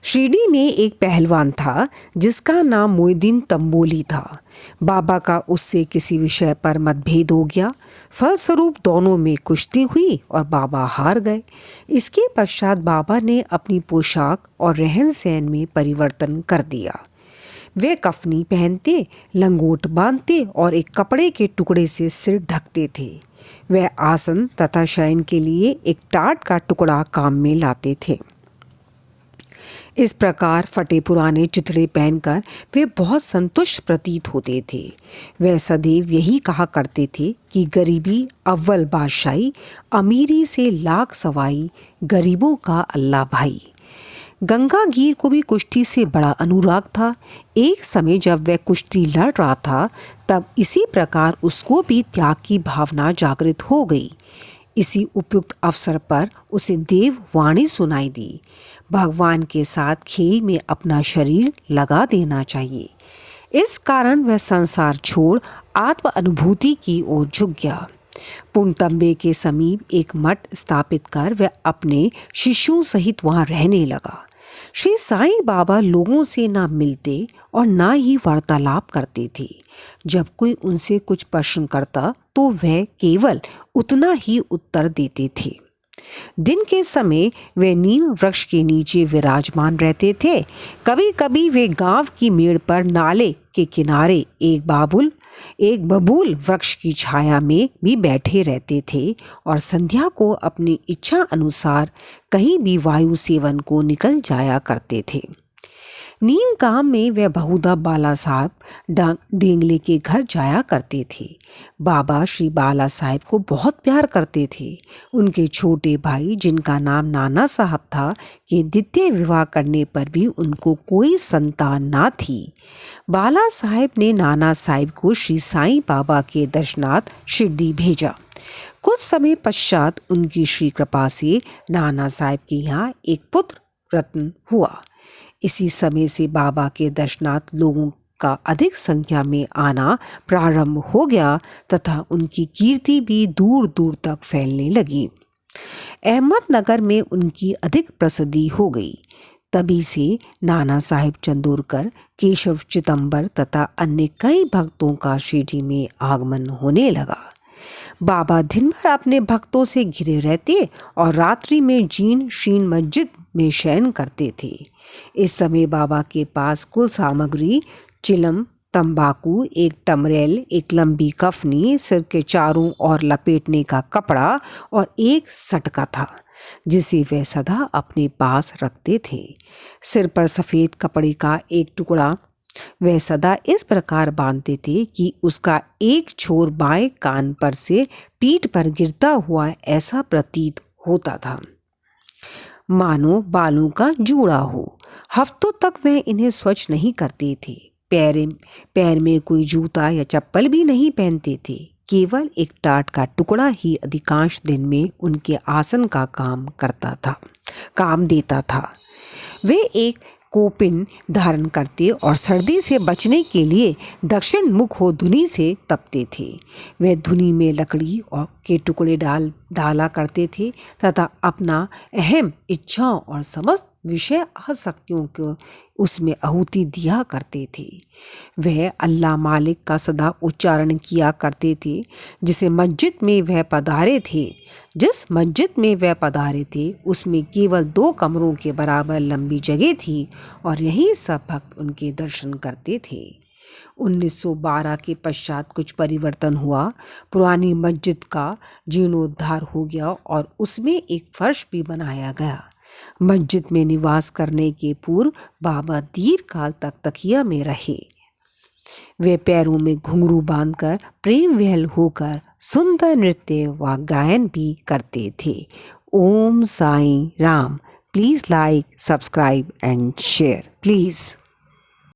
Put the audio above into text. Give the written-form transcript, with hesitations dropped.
शिरडी में एक पहलवान था जिसका नाम मोइनुद्दीन तंबोली था। बाबा का उससे किसी विषय पर मतभेद हो गया। फलस्वरूप दोनों में कुश्ती हुई और बाबा हार गए। इसके पश्चात बाबा ने अपनी पोशाक और रहन सहन में परिवर्तन कर दिया। वे कफनी पहनते, लंगोट बांधते और एक कपड़े के टुकड़े से सिर ढकते थे। वह आसन तथा शयन के लिए एक टाट का टुकड़ा काम में लाते थे। इस प्रकार फटे पुराने चिथड़े पहनकर वे बहुत संतुष्ट प्रतीत होते थे। वह सदैव यही कहा करते थे कि गरीबी अव्वल बादशाही, अमीरी से लाख सवाई, गरीबों का अल्लाह भाई। गंगागीर को भी कुश्ती से बड़ा अनुराग था। एक समय जब वह कुश्ती लड़ रहा था तब इसी प्रकार उसको भी त्याग की भावना जागृत हो गई। इसी उपयुक्त अवसर पर उसे देव वाणी सुनाई दी, भगवान के साथ खेल में अपना शरीर लगा देना चाहिए। इस कारण वह संसार छोड़ आत्म अनुभूति की ओर झुक गया। पुनतंबे के समीप एक मठ स्थापित कर वह अपने शिष्यों सहित वहां रहने लगा। श्री साईं बाबा लोगों से ना मिलते और ना ही वार्तालाप करते थे। जब कोई उनसे कुछ प्रश्न करता तो वह केवल उतना ही उत्तर देते थे। दिन के समय वे नीम वृक्ष के नीचे विराजमान रहते थे। कभी कभी वे गांव की मेड़ पर नाले के किनारे एक बबूल वृक्ष की छाया में भी बैठे रहते थे और संध्या को अपनी इच्छा अनुसार कहीं भी वायु सेवन को निकल जाया करते थे। नीम गांव में वे बहुधा बाला साहब डेंगले के घर जाया करते थे। बाबा श्री बाला साहब को बहुत प्यार करते थे। उनके छोटे भाई, जिनका नाम नाना साहब था, के द्वितीय विवाह करने पर भी उनको कोई संतान ना थी। बाला साहब ने नाना साहब को श्री साईं बाबा के दर्शनार्थ शिरडी भेजा। कुछ समय पश्चात उनकी श्री कृपा से नाना साहब के यहाँ एक पुत्र रत्न हुआ। इसी समय से बाबा के दर्शनार्थ लोगों का अधिक संख्या में आना प्रारंभ हो गया तथा उनकी कीर्ति भी दूर दूर तक फैलने लगी। अहमदनगर में उनकी अधिक प्रसिद्धि हो गई। तभी से नाना साहिब चंदोरकर, केशव चिदंबर तथा अन्य कई भक्तों का शिरडी में आगमन होने लगा। बाबा दिन भर अपने भक्तों से घिरे रहते और रात्रि में जीर्ण शीर्ण मस्जिद में शयन करते थे। इस समय बाबा के पास कुल सामग्री चिलम, तंबाकू, एक टमरेल, एक लंबी कफनी, सिर के चारों ओर लपेटने का कपड़ा और एक सटका था जिसे वे सदा अपने पास रखते थे। सिर पर सफ़ेद कपड़े का एक टुकड़ा वह सदा इस प्रकार बांधते थे कि उसका एक छोर बाएं कान पर से पीठ पर गिरता हुआ ऐसा प्रतीत होता था मानो बालों का जूड़ा हो। हफ्तों तक वह इन्हें स्वच्छ नहीं करते थे। पैर में कोई जूता या चप्पल भी नहीं पहनते थे। केवल एक टाट का टुकड़ा ही अधिकांश दिन में उनके आसन का काम देता था। वे एक कोपिन धारण करते और सर्दी से बचने के लिए दक्षिण मुख हो धुनी से तपते थे। वे धुनी में लकड़ी और के टुकड़े डाला करते थे तथा अपना अहम इच्छाओं और समस्त विषय आसक्तियों को उसमें आहुति दिया करते थे। वह अल्लाह मालिक का सदा उच्चारण किया करते थे। जिस मस्जिद में वह पधारे थे उसमें केवल 2 कमरों के बराबर लंबी जगह थी और यही सब भक्त उनके दर्शन करते थे। 1912 के पश्चात कुछ परिवर्तन हुआ। पुरानी मस्जिद का जीर्णोद्धार हो गया और उसमें एक फर्श भी बनाया गया। मस्जिद में निवास करने के पूर्व बाबा दीर्घ काल तक तकिया में रहे। वे पैरों में घुंघरू बांधकर प्रेम विह्वल होकर सुंदर नृत्य व गायन भी करते थे। Om Sai Ram. Please like, subscribe and share please.